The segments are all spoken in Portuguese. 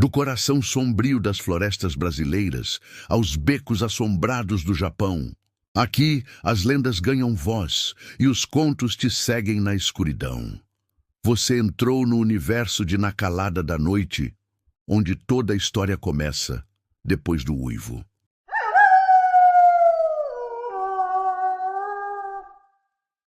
Do coração sombrio das florestas brasileiras aos becos assombrados do Japão. Aqui as lendas ganham voz e os contos te seguem na escuridão. Você entrou no universo de Na Calada da Noite, onde toda a história começa depois do uivo.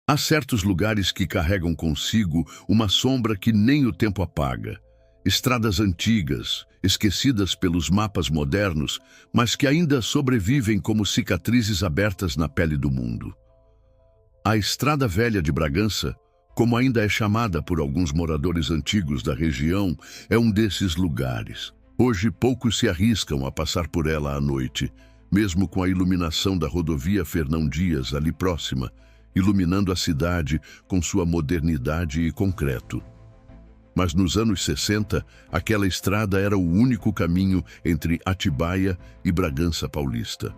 Há certos lugares que carregam consigo uma sombra que nem o tempo apaga. Estradas antigas, esquecidas pelos mapas modernos, mas que ainda sobrevivem como cicatrizes abertas na pele do mundo. A Estrada Velha de Bragança, como ainda é chamada por alguns moradores antigos da região, é um desses lugares. Hoje poucos se arriscam a passar por ela à noite, mesmo com a iluminação da rodovia Fernão Dias ali próxima, iluminando a cidade com sua modernidade e concreto. Mas nos anos 60, aquela estrada era o único caminho entre Atibaia e Bragança Paulista.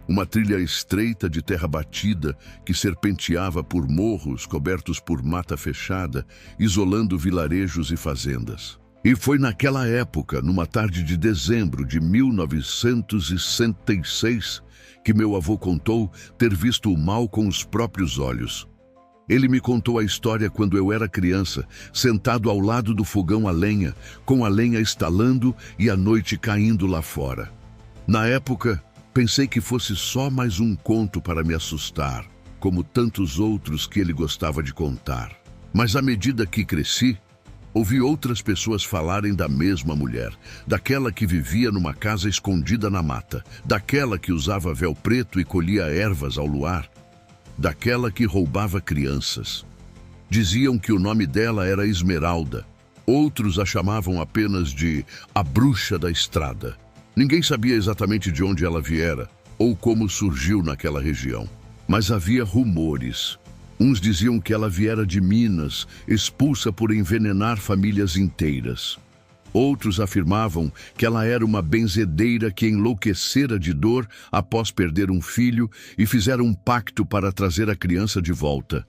Uma trilha estreita de terra batida que serpenteava por morros cobertos por mata fechada, isolando vilarejos e fazendas. E foi naquela época, numa tarde de dezembro de 1966, que meu avô contou ter visto o mal com os próprios olhos. Ele me contou a história quando eu era criança, sentado ao lado do fogão a lenha, com a lenha estalando e a noite caindo lá fora. Na época, pensei que fosse só mais um conto para me assustar, como tantos outros que ele gostava de contar. Mas à medida que cresci, ouvi outras pessoas falarem da mesma mulher, daquela que vivia numa casa escondida na mata, daquela que usava véu preto e colhia ervas ao luar, daquela que roubava crianças. Diziam que o nome dela era Esmeralda. Outros a chamavam apenas de a Bruxa da Estrada. Ninguém sabia exatamente de onde ela viera ou como surgiu naquela região. Mas havia rumores. Uns diziam que ela viera de Minas, expulsa por envenenar famílias inteiras. Outros afirmavam que ela era uma benzedeira que enlouquecera de dor após perder um filho e fizera um pacto para trazer a criança de volta.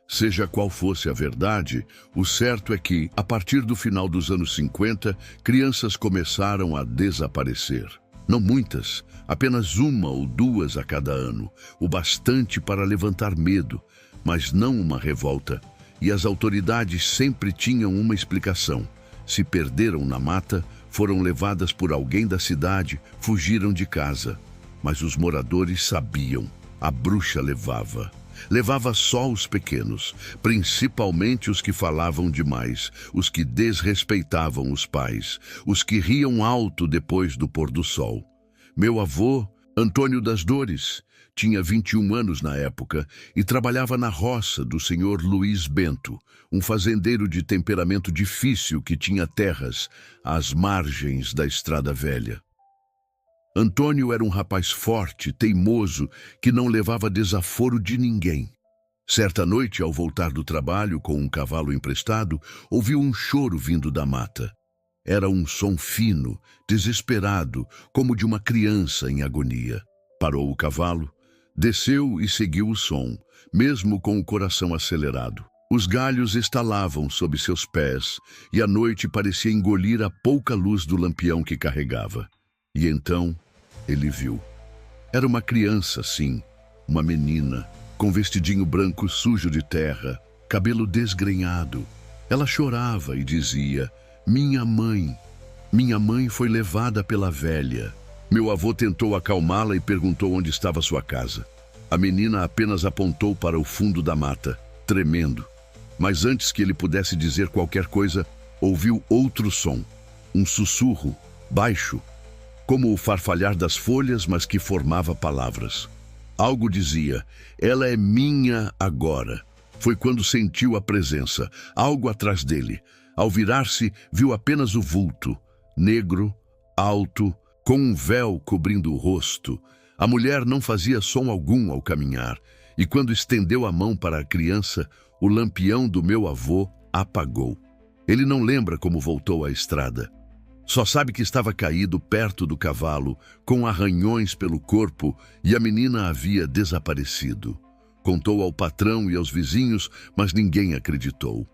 Seja qual fosse a verdade, o certo é que, a partir do final dos anos 50, crianças começaram a desaparecer. Não muitas, apenas uma ou duas a cada ano, o bastante para levantar medo, mas não uma revolta. E as autoridades sempre tinham uma explicação. Se perderam na mata, foram levadas por alguém da cidade, fugiram de casa. Mas os moradores sabiam, a bruxa levava. Levava só os pequenos, principalmente os que falavam demais, os que desrespeitavam os pais, os que riam alto depois do pôr do sol. Meu avô, Antônio das Dores, tinha 21 anos na época e trabalhava na roça do senhor Luiz Bento, um fazendeiro de temperamento difícil que tinha terras às margens da Estrada Velha. Antônio era um rapaz forte, teimoso, que não levava desaforo de ninguém. Certa noite, ao voltar do trabalho com um cavalo emprestado, ouviu um choro vindo da mata. Era um som fino, desesperado, como de uma criança em agonia. Parou o cavalo, desceu e seguiu o som, mesmo com o coração acelerado. Os galhos estalavam sob seus pés e a noite parecia engolir a pouca luz do lampião que carregava. E então ele viu. Era uma criança, sim, uma menina, com vestidinho branco sujo de terra, cabelo desgrenhado. Ela chorava e dizia: minha mãe foi levada pela velha. Meu avô tentou acalmá-la e perguntou onde estava sua casa. A menina apenas apontou para o fundo da mata, tremendo. Mas antes que ele pudesse dizer qualquer coisa, ouviu outro som. Um sussurro, baixo, como o farfalhar das folhas, mas que formava palavras. Algo dizia: ela é minha agora. Foi quando sentiu a presença, algo atrás dele. Ao virar-se, viu apenas o vulto, negro, alto, com um véu cobrindo o rosto. A mulher não fazia som algum ao caminhar, e quando estendeu a mão para a criança, o lampião do meu avô apagou. Ele não lembra como voltou à estrada. Só sabe que estava caído perto do cavalo, com arranhões pelo corpo, e a menina havia desaparecido. Contou ao patrão e aos vizinhos, mas ninguém acreditou.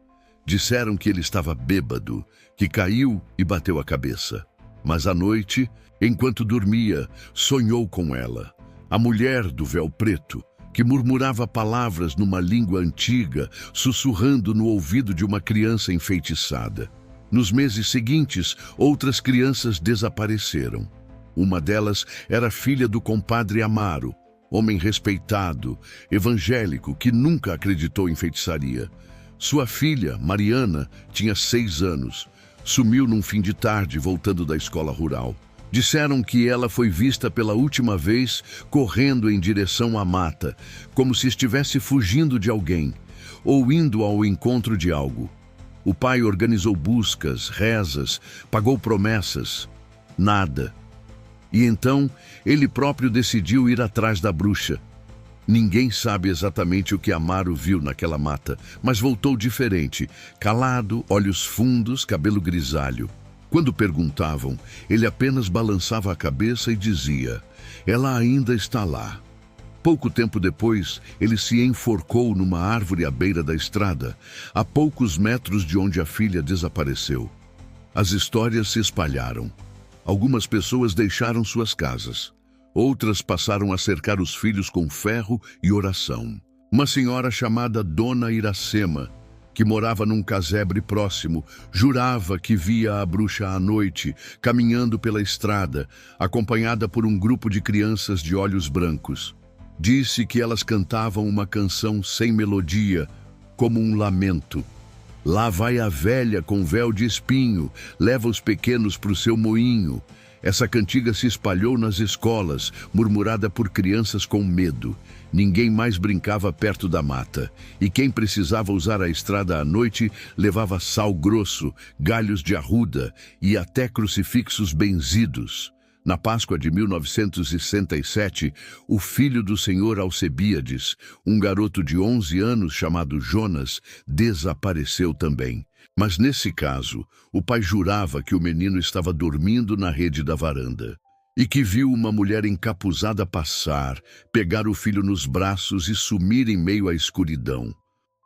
Disseram que ele estava bêbado, que caiu e bateu a cabeça. Mas à noite, enquanto dormia, sonhou com ela, a mulher do véu preto, que murmurava palavras numa língua antiga, sussurrando no ouvido de uma criança enfeitiçada. Nos meses seguintes, outras crianças desapareceram. Uma delas era filha do compadre Amaro, homem respeitado, evangélico, que nunca acreditou em feitiçaria. Sua filha, Mariana, tinha 6 anos. Sumiu num fim de tarde, voltando da escola rural. Disseram que ela foi vista pela última vez correndo em direção à mata, como se estivesse fugindo de alguém, ou indo ao encontro de algo. O pai organizou buscas, rezas, pagou promessas. Nada. E então, ele próprio decidiu ir atrás da bruxa. Ninguém sabe exatamente o que Amaro viu naquela mata, mas voltou diferente, calado, olhos fundos, cabelo grisalho. Quando perguntavam, ele apenas balançava a cabeça e dizia: "Ela ainda está lá." Pouco tempo depois, ele se enforcou numa árvore à beira da estrada, a poucos metros de onde a filha desapareceu. As histórias se espalharam. Algumas pessoas deixaram suas casas. Outras passaram a cercar os filhos com ferro e oração. Uma senhora chamada Dona Iracema, que morava num casebre próximo, jurava que via a bruxa à noite, caminhando pela estrada, acompanhada por um grupo de crianças de olhos brancos. Disse que elas cantavam uma canção sem melodia, como um lamento. "Lá vai a velha com véu de espinho, leva os pequenos para o seu moinho." Essa cantiga se espalhou nas escolas, murmurada por crianças com medo. Ninguém mais brincava perto da mata, e quem precisava usar a estrada à noite levava sal grosso, galhos de arruda e até crucifixos benzidos. Na Páscoa de 1967, o filho do senhor Alcebíades, um garoto de 11 anos chamado Jonas, desapareceu também. Mas nesse caso, o pai jurava que o menino estava dormindo na rede da varanda e que viu uma mulher encapuzada passar, pegar o filho nos braços e sumir em meio à escuridão.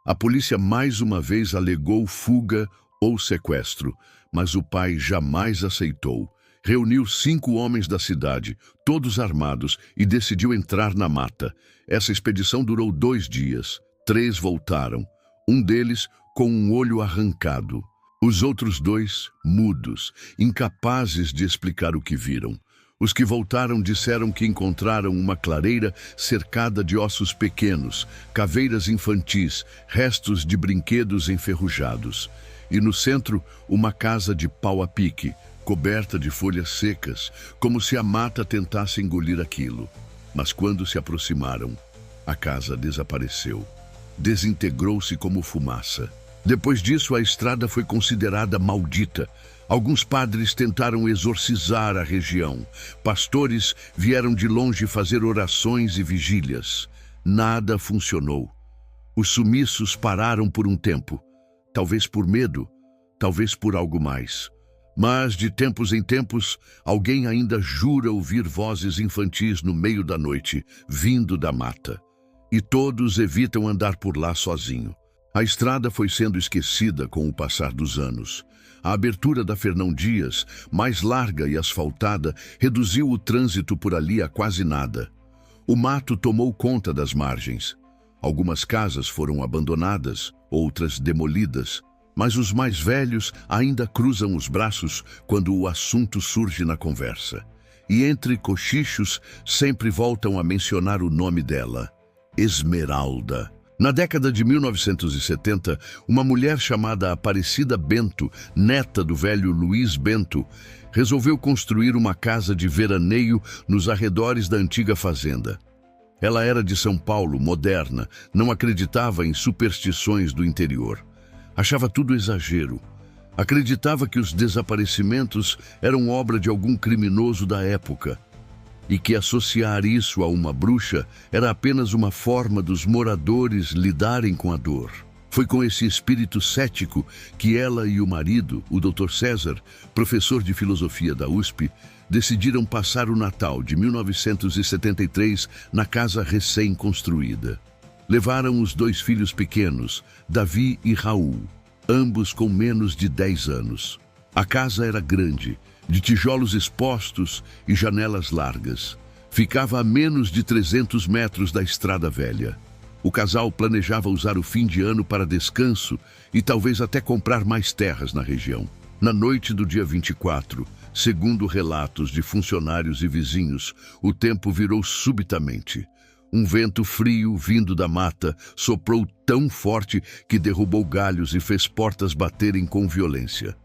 A polícia mais uma vez alegou fuga ou sequestro, mas o pai jamais aceitou. Reuniu 5 homens da cidade, todos armados, e decidiu entrar na mata. Essa expedição durou 2 dias. 3 voltaram. Um deles com um olho arrancado. Os outros 2, mudos, incapazes de explicar o que viram. Os que voltaram disseram que encontraram uma clareira cercada de ossos pequenos, caveiras infantis, restos de brinquedos enferrujados. E no centro, uma casa de pau a pique, coberta de folhas secas, como se a mata tentasse engolir aquilo. Mas quando se aproximaram, a casa desapareceu. Desintegrou-se como fumaça. Depois disso, a estrada foi considerada maldita. Alguns padres tentaram exorcizar a região. Pastores vieram de longe fazer orações e vigílias. Nada funcionou. Os sumiços pararam por um tempo. Talvez por medo, talvez por algo mais. Mas, de tempos em tempos, alguém ainda jura ouvir vozes infantis no meio da noite, vindo da mata. E todos evitam andar por lá sozinho. A estrada foi sendo esquecida com o passar dos anos. A abertura da Fernão Dias, mais larga e asfaltada, reduziu o trânsito por ali a quase nada. O mato tomou conta das margens. Algumas casas foram abandonadas, outras demolidas, mas os mais velhos ainda cruzam os braços quando o assunto surge na conversa. E entre cochichos sempre voltam a mencionar o nome dela: Esmeralda. Na década de 1970, uma mulher chamada Aparecida Bento, neta do velho Luiz Bento, resolveu construir uma casa de veraneio nos arredores da antiga fazenda. Ela era de São Paulo, moderna, não acreditava em superstições do interior. Achava tudo exagero. Acreditava que os desaparecimentos eram obra de algum criminoso da época e que associar isso a uma bruxa era apenas uma forma dos moradores lidarem com a dor. Foi com esse espírito cético que ela e o marido, o Dr. César, professor de filosofia da USP, decidiram passar o Natal de 1973 na casa recém-construída. Levaram os 2 filhos pequenos, Davi e Raul, ambos com menos de 10 anos. A casa era grande, de tijolos expostos e janelas largas. Ficava a menos de 300 metros da estrada velha. O casal planejava usar o fim de ano para descanso e talvez até comprar mais terras na região. Na noite do dia 24, segundo relatos de funcionários e vizinhos, o tempo virou subitamente. Um vento frio vindo da mata soprou tão forte que derrubou galhos e fez portas baterem com violência.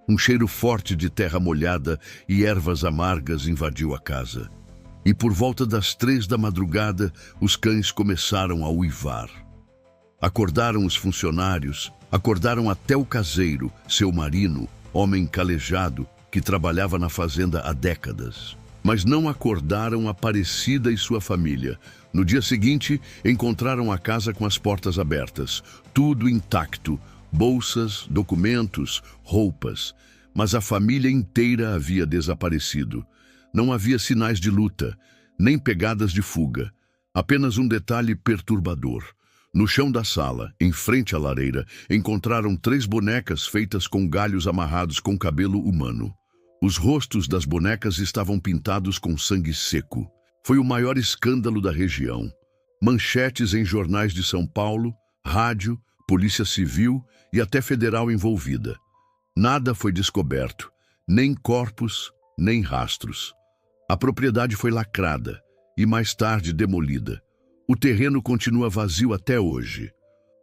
Um cheiro forte de terra molhada e ervas amargas invadiu a casa. E por volta das 3 da madrugada, os cães começaram a uivar. Acordaram os funcionários, acordaram até o caseiro, seu Marino, homem calejado, que trabalhava na fazenda há décadas. Mas não acordaram Aparecida e sua família. No dia seguinte, encontraram a casa com as portas abertas, tudo intacto, bolsas, documentos, roupas. Mas a família inteira havia desaparecido. Não havia sinais de luta, nem pegadas de fuga. Apenas um detalhe perturbador. No chão da sala, em frente à lareira, encontraram 3 bonecas feitas com galhos amarrados com cabelo humano. Os rostos das bonecas estavam pintados com sangue seco. Foi o maior escândalo da região. Manchetes em jornais de São Paulo, rádio, polícia civil e até federal envolvida. Nada foi descoberto, nem corpos, nem rastros. A propriedade foi lacrada e mais tarde demolida. O terreno continua vazio até hoje.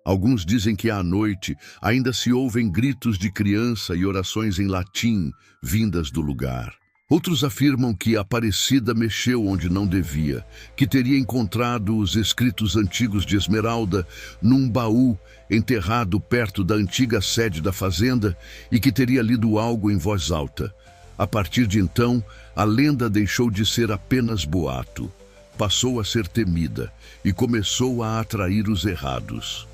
Alguns dizem que à noite ainda se ouvem gritos de criança e orações em latim vindas do lugar. Outros afirmam que Aparecida mexeu onde não devia, que teria encontrado os escritos antigos de Esmeralda num baú enterrado perto da antiga sede da fazenda e que teria lido algo em voz alta. A partir de então, a lenda deixou de ser apenas boato, passou a ser temida e começou a atrair os errados.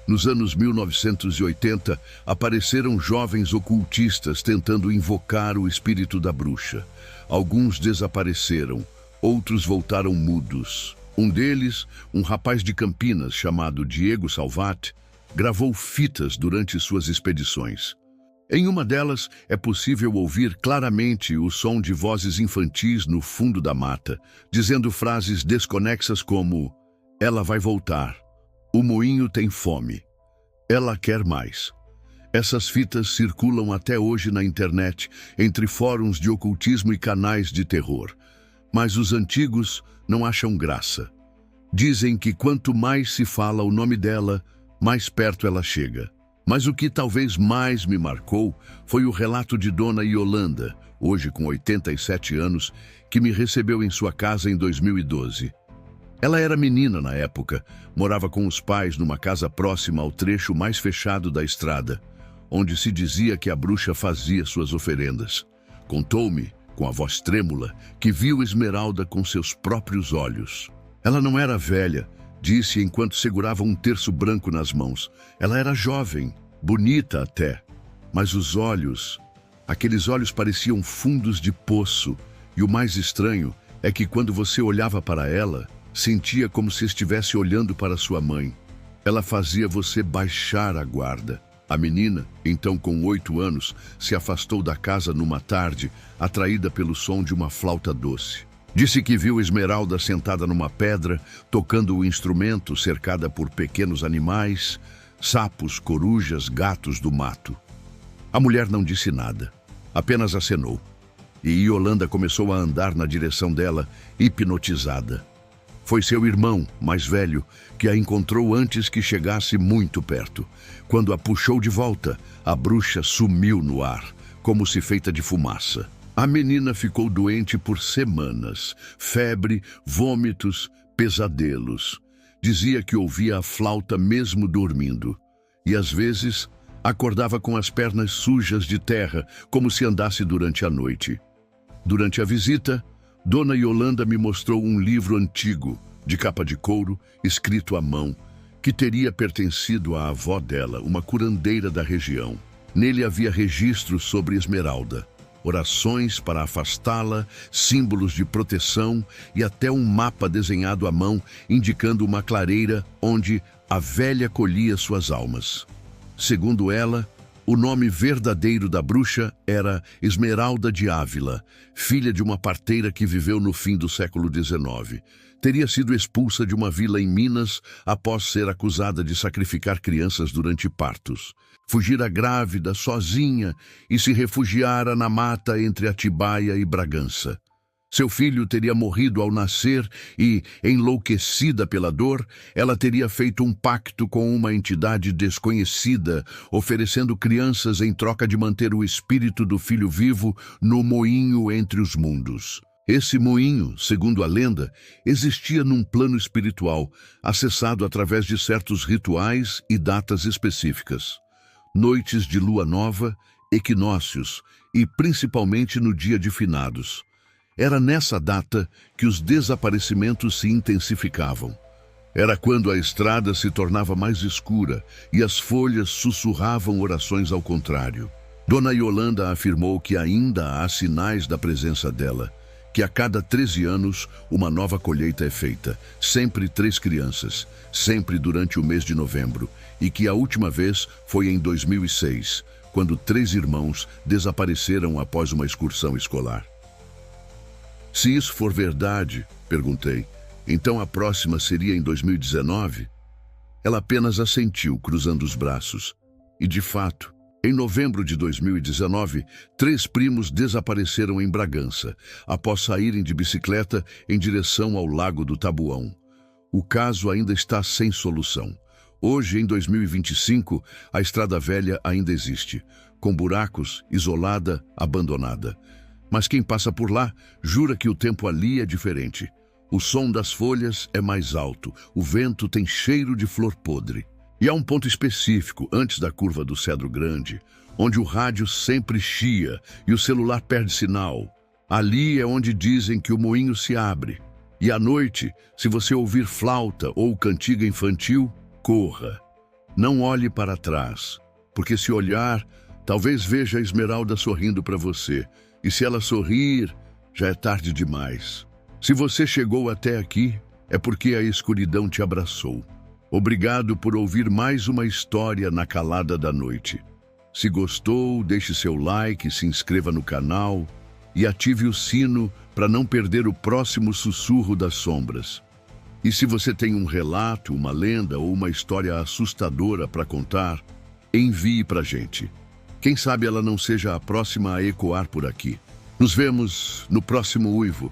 Nos anos 1980, apareceram jovens ocultistas tentando invocar o espírito da bruxa. Alguns desapareceram, outros voltaram mudos. Um deles, um rapaz de Campinas chamado Diego Salvat, gravou fitas durante suas expedições. Em uma delas, é possível ouvir claramente o som de vozes infantis no fundo da mata, dizendo frases desconexas como "Ela vai voltar", "O moinho tem fome", "Ela quer mais". Essas fitas circulam até hoje na internet, entre fóruns de ocultismo e canais de terror. Mas os antigos não acham graça. Dizem que quanto mais se fala o nome dela, mais perto ela chega. Mas o que talvez mais me marcou foi o relato de Dona Yolanda, hoje com 87 anos, que me recebeu em sua casa em 2012. Ela era menina na época, morava com os pais numa casa próxima ao trecho mais fechado da estrada, onde se dizia que a bruxa fazia suas oferendas. Contou-me, com a voz trêmula, que viu Esmeralda com seus próprios olhos. Ela não era velha, disse enquanto segurava um terço branco nas mãos. Ela era jovem, bonita até, mas os olhos, aqueles olhos pareciam fundos de poço, e o mais estranho é que quando você olhava para ela, sentia como se estivesse olhando para sua mãe. Ela fazia você baixar a guarda. A menina, então com 8 anos, se afastou da casa numa tarde, atraída pelo som de uma flauta doce. Disse que viu Esmeralda sentada numa pedra, tocando o instrumento, cercada por pequenos animais, sapos, corujas, gatos do mato. A mulher não disse nada, apenas acenou. E Yolanda começou a andar na direção dela, hipnotizada. Foi seu irmão, mais velho, que a encontrou antes que chegasse muito perto. Quando a puxou de volta, a bruxa sumiu no ar, como se feita de fumaça. A menina ficou doente por semanas, febre, vômitos, pesadelos. Dizia que ouvia a flauta mesmo dormindo. E às vezes acordava com as pernas sujas de terra, como se andasse durante a noite. Durante a visita, Dona Yolanda me mostrou um livro antigo, de capa de couro, escrito à mão, que teria pertencido à avó dela, uma curandeira da região. Nele havia registros sobre Esmeralda, orações para afastá-la, símbolos de proteção e até um mapa desenhado à mão indicando uma clareira onde a velha colhia suas almas. Segundo ela, O nome verdadeiro da bruxa era Esmeralda de Ávila, filha de uma parteira que viveu no fim do século XIX. Teria sido expulsa de uma vila em Minas após ser acusada de sacrificar crianças durante partos. Fugira grávida, sozinha, e se refugiara na mata entre Atibaia e Bragança. Seu filho teria morrido ao nascer e, enlouquecida pela dor, ela teria feito um pacto com uma entidade desconhecida, oferecendo crianças em troca de manter o espírito do filho vivo no moinho entre os mundos. Esse moinho, segundo a lenda, existia num plano espiritual, acessado através de certos rituais e datas específicas. Noites de lua nova, equinócios e principalmente no dia de finados. Era nessa data que os desaparecimentos se intensificavam. Era quando a estrada se tornava mais escura e as folhas sussurravam orações ao contrário. Dona Yolanda afirmou que ainda há sinais da presença dela, que a cada 13 anos uma nova colheita é feita, sempre 3 crianças, sempre durante o mês de novembro, e que a última vez foi em 2006, quando 3 irmãos desapareceram após uma excursão escolar. Se isso for verdade, perguntei, então a próxima seria em 2019? Ela apenas assentiu, cruzando os braços. E de fato, em novembro de 2019, 3 primos desapareceram em Bragança, após saírem de bicicleta em direção ao Lago do Tabuão. O caso ainda está sem solução. Hoje, em 2025, a Estrada Velha ainda existe, com buracos, isolada, abandonada. Mas quem passa por lá jura que o tempo ali é diferente. O som das folhas é mais alto, o vento tem cheiro de flor podre. E há um ponto específico, antes da curva do Cedro Grande, onde o rádio sempre chia e o celular perde sinal. Ali é onde dizem que o moinho se abre. E à noite, se você ouvir flauta ou cantiga infantil, corra. Não olhe para trás, porque se olhar, talvez veja a Esmeralda sorrindo para você. E se ela sorrir, já é tarde demais. Se você chegou até aqui, é porque a escuridão te abraçou. Obrigado por ouvir mais uma história na calada da noite. Se gostou, deixe seu like, se inscreva no canal e ative o sino para não perder o próximo sussurro das sombras. E se você tem um relato, uma lenda ou uma história assustadora para contar, envie para a gente. Quem sabe ela não seja a próxima a ecoar por aqui. Nos vemos no próximo Uivo.